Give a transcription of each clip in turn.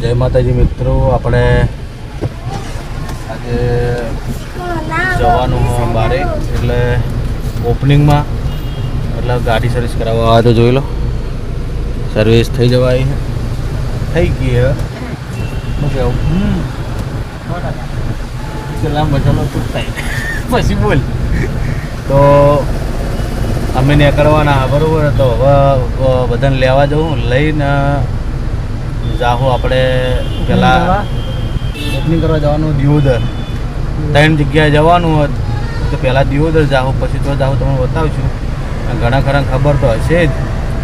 જય માતાજી મિત્રો, આપણે આજે જવાનું બારે એટલે ઓપનિંગમાં એટલે ગાડી સર્વિસ કરાવવા આવે તો જોઈ લો. સર્વિસ થઈ જવાય થઈ ગઈ હવે શું કહેવું લાંબા ચાલો થાય પછી બોલ. તો અમે નીકળવાના બરાબર. તો હવે બધાને લેવા જવું લઈને જાહું આપણે પહેલાં ઓપનિંગ કરવા જવાનું દિયોદર. 3 જગ્યાએ જવાનું હોય તો પહેલાં દિયોદર જાહું, પછી તો જાહું તમને બતાવશું. ઘણા ખરા ખબર તો હશે જ,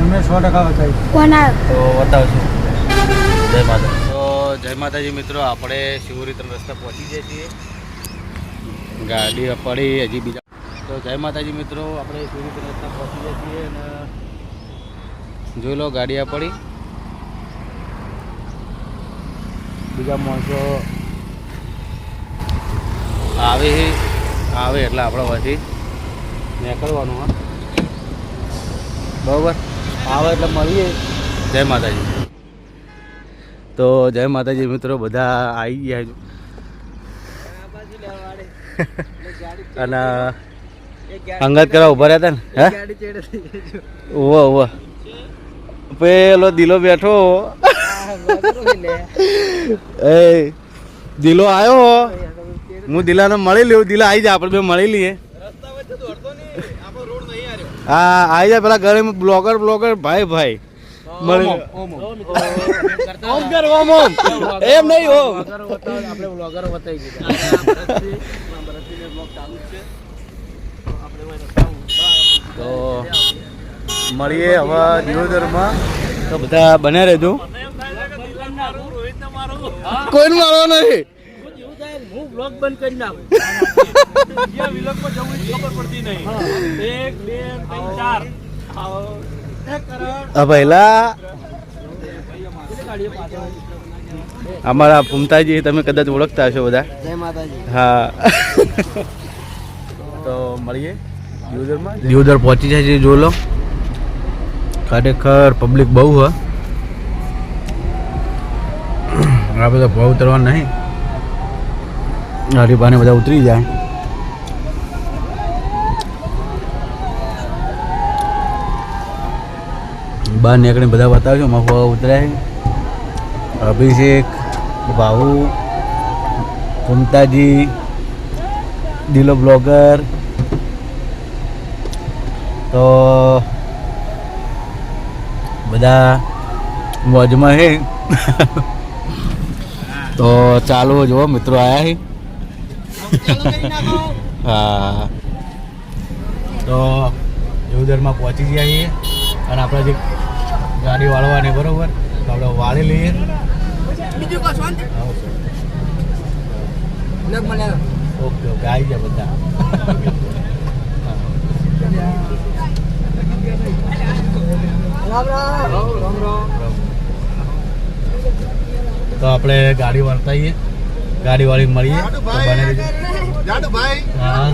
અમે 100% બતાવીશું તો બતાવશું. જય માતા. તો જય માતાજી મિત્રો, આપણે શિવરી 3 રસ્તા પહોંચી જઈએ છીએ. ગાડી પડી હજી બીજા. તો જય માતાજી મિત્રો, આપણે શિવરી 3 રસ્તા પહોંચી જઈએ છીએ અને જોઈ લો ગાડી પડી. બીજા માણસો આવે એટલે આપણે પછી નીકળવાનું હા બરાબર. આવે એટલે મળીએ. જય માતાજી. તો જય માતાજી મિત્રો, બધા આવી ગયા છે અને અંગત કરવા ઉભા રહ્યા હતા ને. હે ઓવો પેલો દિલો બેઠો એ દિલો આવ્યો. હું દિલાને મળી લઉં. દિલા આવી જાય, આપણે બે મળી લઈએ. હા આવી જાય. પેલા ઘરે બ્લોગર ભાઈ મળી એમ નહીં હો. તો મળીએ હવે દિયોદરમાં. તો બધા બને રહેજો. કોઈ મારો નહીં. હું બ્લોગ બંધ કરી નાખું. વિલોગમાં જવું ખબર પડતી નહીં. 1 2 3 4 પહેલા અમારા ફૂમતાજી તમે કદાચ ઓળખતા હશો બધા. જય માતાજી. હા તો મળીએ દિયોદરમાં. દિયોદર પહોંચી જાય છે. જો લો ખરેખર પબ્લિક બહુ હ. આ બધા ભાવ ઉતરવા નહીં. હરીબાને બધા ઉતરી જાય. બહાર નીકળીને બધા બતાવજો. મફવા ઉતરાય. અભિષેક, ભાઉ, ફૂમતાજી, દિલો બ્લોગર. તો બધા મોજમાં છે. તો ચાલો જુઓ મિત્રો આયા છે. હા તો દિયોદરમાં પહોંચી ગયા છીએ અને આપણે જે ગાડી વાળવાની બરોબર તો આપણે વાળી લઈએ. બીજું કો શાંતિ લગ મને. ઓકે આવી જાય બધા. તો આપણે ગાડી વાળતાઈએ. ગાડી વાળી મળીએ તો બને રહેજો. હા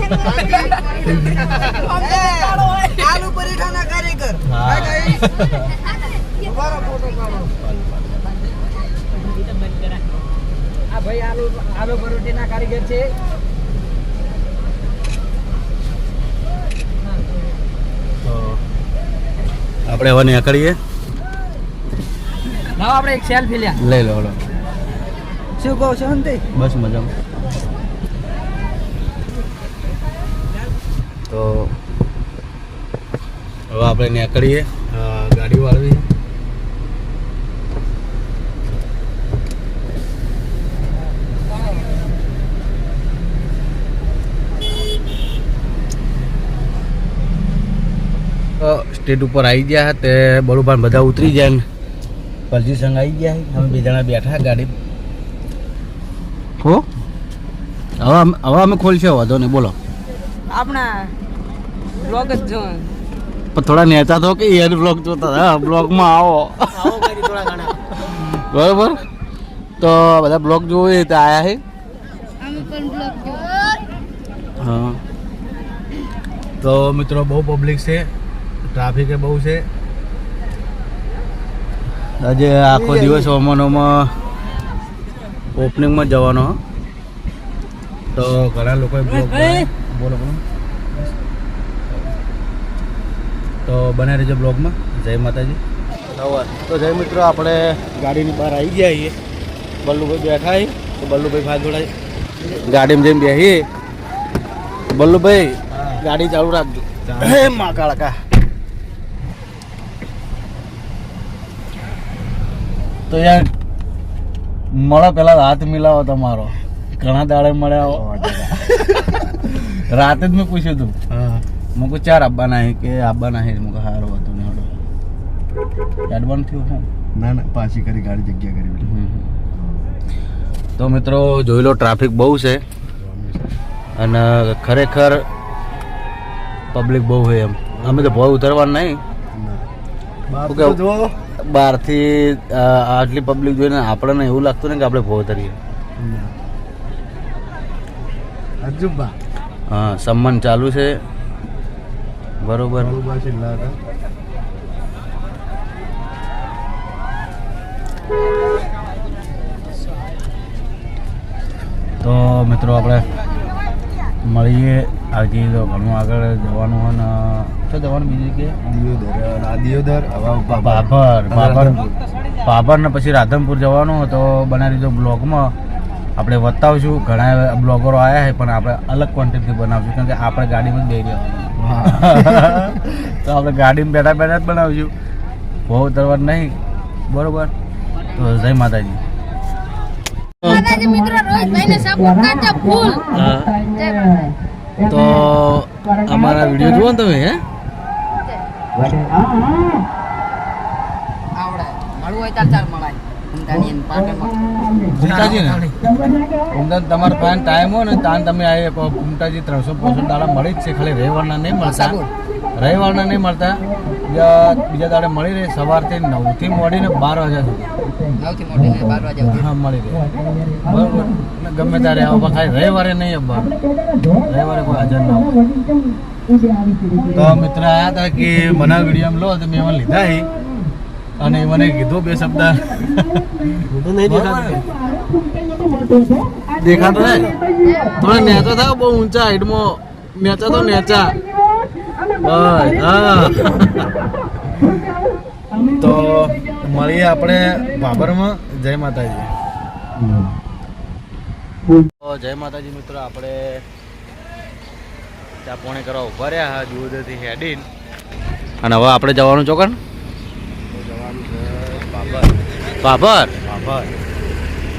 આલુ પરીઠાના કારીગર. હા તમારો ફોટો પાડો. આ ભાઈ આલુ પરોઠીના કારીગર છે. તો આપણે હવે નીકળીએ. લાવ આપણે એક સેલ્ફી લે. લઈ લો લો. શું કહો શાંતિ? બસ મજામાં. તો હવે આપણે નીકળીએ. ગાડી વાળવી. સ્ટેટ ઉપર આવી ગયા તે બરોબર બધા ઉતરી જાય ને પલજી સંગ આવી ગયા. અમે 2 જણા બેઠા ગાડી. હો હવે અમે ખોલશે વાંધો નહીં. બોલો આપણા બ્લોગ જ જો પણ થોડા નેતા તો કે યાર બ્લોગ જોતા. હા બ્લોગમાં આવો બરોબર. તો બધા બ્લોગ જોવે તો આયા છે. હા તો મિત્રો બહુ પબ્લિક છે. ટ્રાફિક બહુ છે. આજે આખો દિવસ ઓમનોમાં ઓપનિંગમાં જવાનો હો. તો ઘણા લોકોએ બ્લોગ બોલો બોલો તો બનાવી રહેજો બ્લોગમાં. જય માતાજી. તો જય મિત્રો, આપણે ગાડીની બહાર આવી ગયા છીએ. બલ્લુભાઈ બેઠા છીએ તો બલ્લુભાઈ ભાઈ જોડાય ગાડીમાં જઈને બેસીએ. બલ્લુભાઈ ગાડી ચાલુ રાખજો. હે મા કાળકા. તો યાર મળો પેલા હાથ મિલાવો તમારો. ઘણા દાડે મળ્યા હો. રાતે જ મેં પૂછ્યું હતું. મું કહું ચાર આવવાના હે કે આવવાના હે. મું કહું સારું હતું ને હડો એડવાન્સ થયું હું ના ના પાછી કરી ગાડી જગ્યા કરી. તો મિત્રો જોઈ લો ટ્રાફિક બહુ છે અને ખરેખર પબ્લિક બહુ છે એમ. અમે તો ભોય ઉતરવાનું નહીં. બહારથી આટલી પબ્લિક જોઈને આપણને એવું લાગતું ને કે આપણે ભોય ઉતરીએ. હા સન્માન ચાલુ છે બરોબર. તો મિત્રો આપણે મળીએ. આજે તો ઘણું આગળ જવાનું હોય ને શું જવાનું બીજું કે દિયોદર ભાભર ને પછી રાધનપુર જવાનું. તો બનાવી દીધો બ્લોગમાં આપણે બતાવશું. ઘણા બ્લોગરો આવ્યા છે પણ આપણે અલગ ક્વોન્ટિટી બનાવશું કારણ કે આપણે ગાડીમાં જ બેસી રહેવાનું. તો આપણે ગાડીમાં બેઠા બેઠા જ બનાવશું. બહુ ઉતરવા નહીં બરોબર. તો જય માતાજી. મિત્રો રોહિતભાઈને સપોર્ટ કરજો ફૂલ. તો અમારા વિડીયો જુઓ ને તમે. હે આવડે મળવું હોય તાર ચાલ મળાય ઉમદાની અને પાટણમાં. ફૂમતાજી ને ઉમદા તમારો પાસે ટાઈમ હોય ને ત્યાં તમે આ ફૂમતાજી 365 દાડા મળી જ છે. ખાલી રવિવારના નહીં મળતા. રવિવારના નહીં મળતા. બીજા દાડે મળી રહે. સવારથી 9 થી મોડીને 12 વાગ્યા સુધી. 9 થી મોડી 12 વાગે હા મળી રહે બરોબર. અને ગમે ત્યારે આવવા ખાલી રવિવારે નહીં આવવાનું. રવિવારે કોઈ હાજર ના હોય. તો મિત્ર આયા હતા કે મને વિડીયો લો તો મેં એમાં લીધા હી અને મને કીધું બે શબ્દ. દેખાતો ને થોડા નેચા થાવ. બહુ ઊંચા હાઈટમાં નેચા તો નેચા બસ. હા તો મળીએ આપણે ભાભરમાં. જય માતાજી. જય માતાજી મિત્રો, આપણે ચા પોણી કરવા ઉભા રહ્યા હા દૂધથી હેડીન. અને હવે આપણે જવાનું ચોકન ભાભર.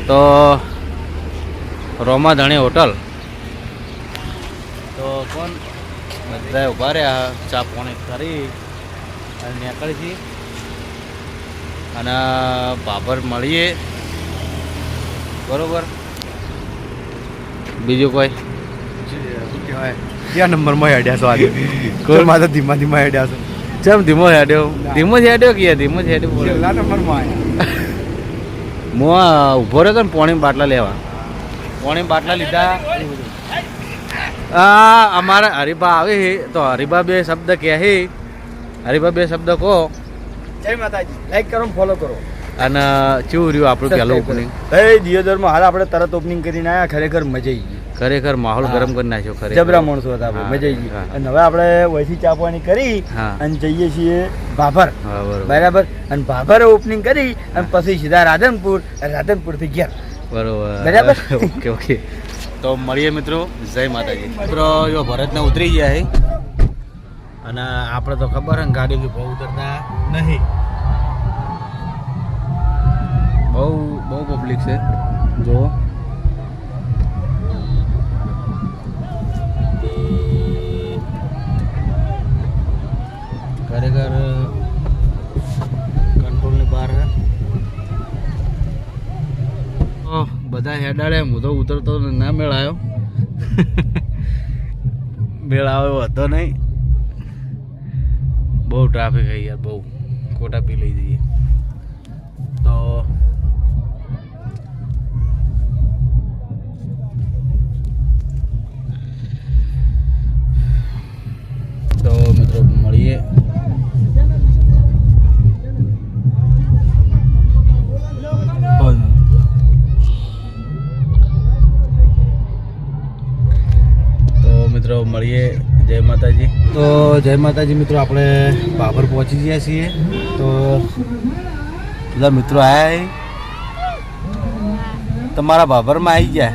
તો રોમા ધણી હોટલ. તો કોણ બધા ઉભા રહ્યા ચા પોણી કરી અને નીકળી અને ભાભર મળીએ બરોબર. બીજું કોઈ શું કહેવાય ક્યાં નંબરમાં હેડ્યા છો આજે? કોઈ મારે ધીમા ધીમા હેડ્યા છો. ચમ ધીમો હેડ્યો? ધીમો જ હેડ્યો કે ધીમો જ હેડ્યો. છેલ્લા નંબરમાં હું ઊભો રહ્યો હતો ને પોણી બાટલા લેવા. પોણી બાટલા લીધા. અમારા હરિભા આવે તો હરિભા બે શબ્દ કહે. હરિભા બે શબ્દ કહો. જય માતાજી. લાઈક કરો, ફોલો કરો. અને કેવું રહ્યું આપણું પહેલું ઓપનિંગ? દિયોદરમાં હાલ આપણે તરત ઓપનિંગ કરીને આવ્યા. ખરેખર મજા આવી ગઈ. ખરેખર માહોલ ગરમ કરી નાખ્યો. ખરેખર જબરા માણસો હતા આપણે. મજા આવી ગઈ. અને હવે આપણે વહીથી ચાપવાની કરી અને જઈએ છીએ ભાભર. બરાબર. અને ભાભરે ઓપનિંગ કરી અને પછી સીધા રાધનપુર. રાધનપુરથી ઘેર. બરોબર બરાબર. Okay okay. તો મળીએ મિત્રો. જય માતાજી. મિત્રો જો ભરતને ઉતરી ગયા હે અને આપણે તો ખબર હે ને ગાડીથી બહુ ઉતરતા નહીં. બહુ પબ્લિક છે જો. ખરેખર કંટ્રોલની બહાર હે. બધા હેડાડે. હું તો ઉતરતો ના મેળ આવ્યો. મેળ આવ્યો હતો નહીં. બહુ ટ્રાફિક છે યાર. બહુ ખોટા પી લઈ જઈએ તો મિત્રો મળીએ. મિત્રો મળીએ. જય માતાજી. તો જય માતાજી મિત્રો, આપણે બાબર પહોંચી ગયા છીએ. તો બધા મિત્રો આયા તમારા બાબરમાં આવી ગયા.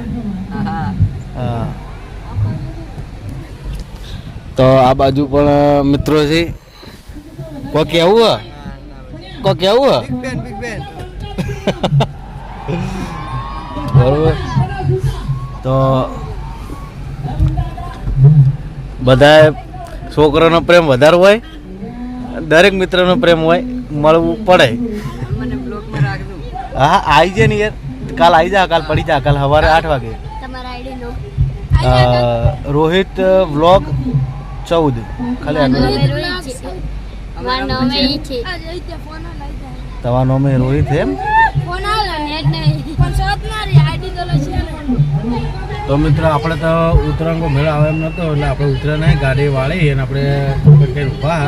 હા, તો આ બાજુ પણ મિત્રો છે. કોઈ કેવું કોઈ કેવું બરોબર. તો બધા છોકરાનો પ્રેમ વધારે હોય, દરેક મિત્રનો પ્રેમ હોય, મળવું પડે. હા આવી જાય ને યાર, કાલ આવી જા, કાલ પડી જા, કાલ સવારે 8 વાગે. રોહિત વ્લોગ 14 ખાલી તમારો નામ રોહિત એમ. તો મિત્રો આપણે તો ઉત્તરાયણનો મેળો આવે એમ નતો, એટલે આપણે ઉતર્યા નહીં, ગાડી વાળી અને આપણે કઈ ઊભા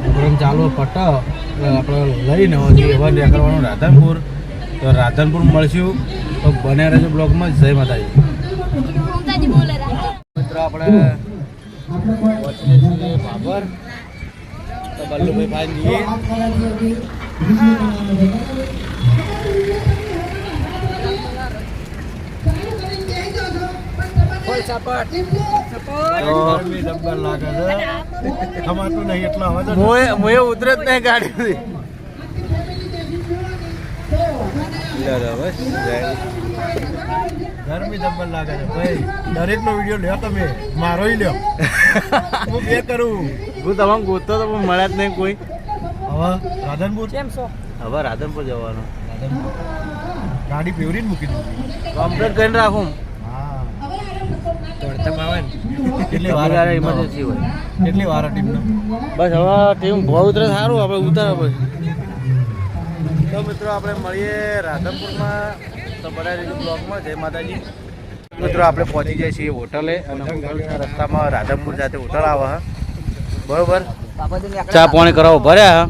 પ્રોગ્રામ ચાલુ પટો એટલે આપણે લઈને એવા નીકળવાનું રાધનપુર. તો રાધનપુર મળશું, તો બને રહેજો બ્લોગમાં. જય માતાજી. મિત્રો આપણે પહોંચીએ છીએ બાબર. તો બલ્લુભાઈ ભાઈ જઈએ. ઉતરે જ નહીં ગાડી. ગરમી જબ્બર લાગે છે ભાઈ. દરેક નો વિડીયો લ્યો તમે, મારો લ્યો. હું બે કરું. હું તમામ ગોતતો તો પણ મળ્યા જ નહીં કોઈ. હવે રાધનપુર કેમ છો? હવે રાધનપુર જવાનું. ગાડી પેવરીને મૂકી દીધી. કમ્પ્લીટ કરીને રાખું. હા, કેટલી વાર ઇમરજન્સી હોય. કેટલી વાર ટીમનો? બસ હવે ટીમ બહુ ઉતરે સારું, આપણે ઉતારો પછી. તો મિત્રો આપણે મળીએ રાધનપુરમાં. તો બધા રીતે બ્લોગમાં. જય માતાજી. મિત્રો આપણે પહોંચી જઈએ છીએ હોટલે, અને હોટલના રસ્તામાં રાધનપુર સાથે હોટલ આવે હા, બરોબર. ચા પાણી કરાવો ભર્યા.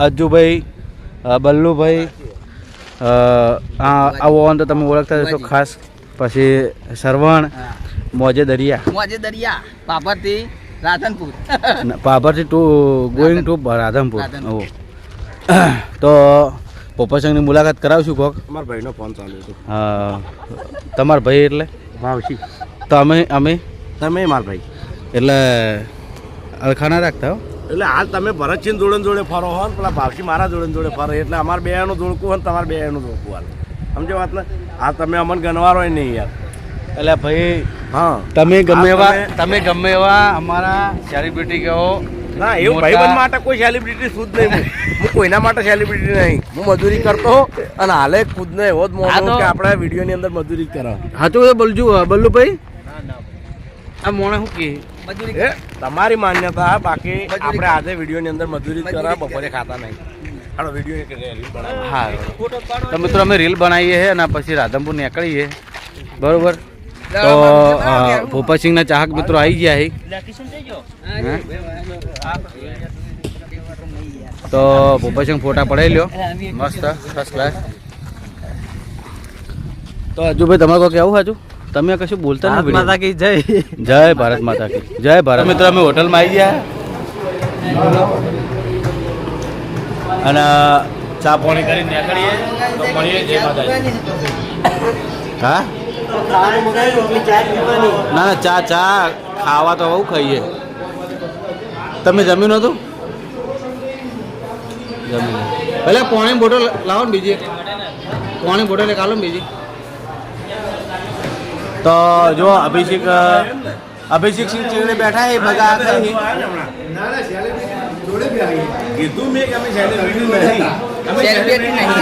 અજ્જુભાઈ, બલ્લુભાઈ, આવો તો તમે ઓળખતા જશો ખાસ. પછી સરવણ, મોજે દરિયા પાપરથી રાધનપુર. પાપરથી ગોઈંગ ટુ રાધનપુર. તો પોપરસંગની મુલાકાત કરાવશું કોક. અમારા ભાઈનો ફોન ચાલુ હતો. હા, તમારા ભાઈ એટલે ભાવશી. તો અમે તમે મારા ભાઈ એટલે અલખાના રાખતા હો. એટલે હાલ તમે ભરતસિંહ જોડે ફરો હો ને પેલા ભાવશી મારા જોડે ફરો, એટલે અમારે બે નું જોડકું હોય ને તમારે બે નું જોડકું હાલ. સમજો વાત ને? આ તમે અમને ગણવારો નહીં યાર. એટલે ભાઈ હા, તમે ગમે એવા અમારા સેલિબ્રિટી કહો. ના એવું ભાઈબંધ માટે કોઈ સેલિબ્રિટી શુદ્ધ નહીં. હું કોઈના માટે સેલિબ્રિટી નહીં. હું મજૂરી કરતો અને હાલે ખુદને એવો જ મોનો કે આપણે વિડીયોની અંદર મજૂરી કરો. હા તો બલ્લુભાઈ આ મોણે શું કહે? તમારી માન્યતા. બાકી આપણે આજે વિડીયોની અંદર મજૂરી કરા, બપોરે ખાતા નહીં. હાલો વિડીયો. હા તો મિત્રો અમે રીલ બનાવીએ છીએ અને પછી રાધનપુર નીકળીએ, બરોબર. તો ભોપાસિંહના ચાહક મિત્રો આવી ગયા છે. તો ભોપાસિંહ ફોટા પડાવી લ્યો મસ્ત ફર્સ્ટ ક્લાસ. તો અજુભાઈ તમારે કોઈ કેવું હતું? તમે કશું બોલતા નથી. માતા કી જય. જય ભારત માતા કી જય ભારત. મિત્રો અમે હોટલમાં આવી ગયા અને ચા પાણી કરીને નીકળીએ. તો મળીએ. જય માતાજી. હા ના ચા ખાવા તો બહુ ખાઈએ. તમે જમ્યું નતું? જમીન ભલે પાણી બોટલ લાવો ને બીજી. પાણી બોટલ એક આલો ને બીજી. તો જો અભિષેક સિંહ ચીડે બેઠા એ ભગા કીધું મેં કે અમે સેલિબ્રિટી નહીં.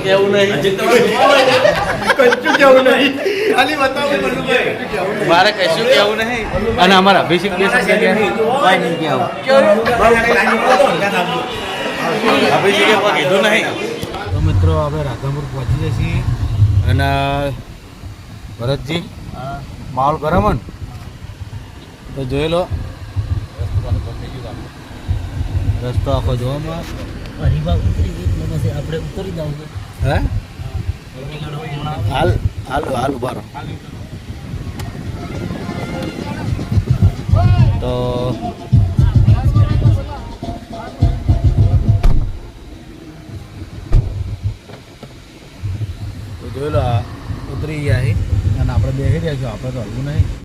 કેવું નહીં, મારે કશું કેવું નહીં. અને અમારા અભિષેક અભિષેકે કીધું નહીં. તો મિત્રો આપણે રાધનપુર પહોંચી જઈએ છીએ અને ભરતજી માહોલ ગરમ ને તો જોઈ લો. રસ્તો આખો જોવામાં હરીફા ઉતરી ગઈ એટલે પછી આપણે ઉતરી જવું છે. હે હાલ હાલ હાલ ઉભા રહો. તો જોઈ લો ઉતરી ગયા છે અને આપણે બેસી રહ્યા છો, આપણે તો હલવું નહીં.